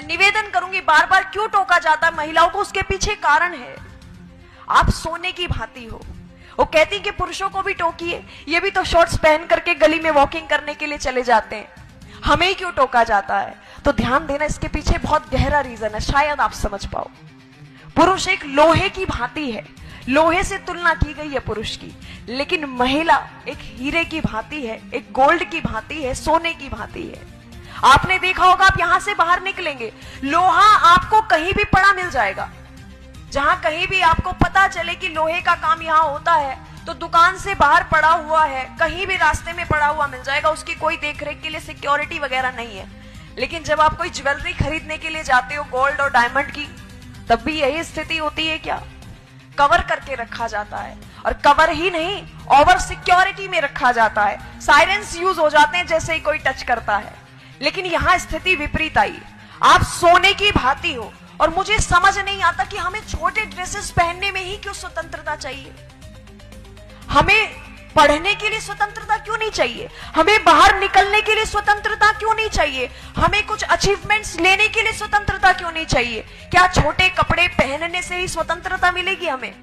मैं निवेदन करूंगी, बार बार क्यों टोका जाता है महिलाओं को, उसके पीछे कारण है। आप सोने की भांति हो। वो कहती कि पुरुषों को भी टोकिए, ये भी तो शॉर्ट्स पहन करके गली में वॉकिंग करने के लिए चले जाते हैं, हमें ही क्यों टोका जाता है? तो ध्यान देना, इसके पीछे बहुत गहरा रीजन है, शायद आप समझ पाओ। पुरुष एक लोहे की भांति है, लोहे से तुलना की गई है पुरुष की, लेकिन महिला एक हीरे की भांति है, एक गोल्ड की भांति है, सोने की भांति है। आपने देखा होगा, आप यहां से बाहर निकलेंगे, लोहा आपको कहीं भी पड़ा मिल जाएगा। जहां कहीं भी आपको पता चले कि लोहे का काम यहां होता है, तो दुकान से बाहर पड़ा हुआ है, कहीं भी रास्ते में पड़ा हुआ मिल जाएगा, उसकी कोई देखरेख के लिए सिक्योरिटी वगैरह नहीं है। लेकिन जब आप कोई ज्वेलरी खरीदने के लिए जाते हो, गोल्ड और डायमंड की, तब भी यही स्थिति होती है क्या? कवर करके रखा जाता है, और कवर ही नहीं, ओवर सिक्योरिटी में रखा जाता है। साइरेंस यूज हो जाते हैं जैसे ही कोई टच करता है। लेकिन यहां स्थिति विपरीत आई, आप सोने की भांति हो। और मुझे समझ नहीं आता कि हमें छोटे ड्रेसेस पहनने में ही क्यों स्वतंत्रता चाहिए? हमें पढ़ने के लिए स्वतंत्रता क्यों नहीं चाहिए? हमें बाहर निकलने के लिए स्वतंत्रता क्यों नहीं चाहिए? हमें कुछ अचीवमेंट्स लेने के लिए स्वतंत्रता क्यों नहीं चाहिए? क्या छोटे कपड़े पहनने से ही स्वतंत्रता मिलेगी हमें?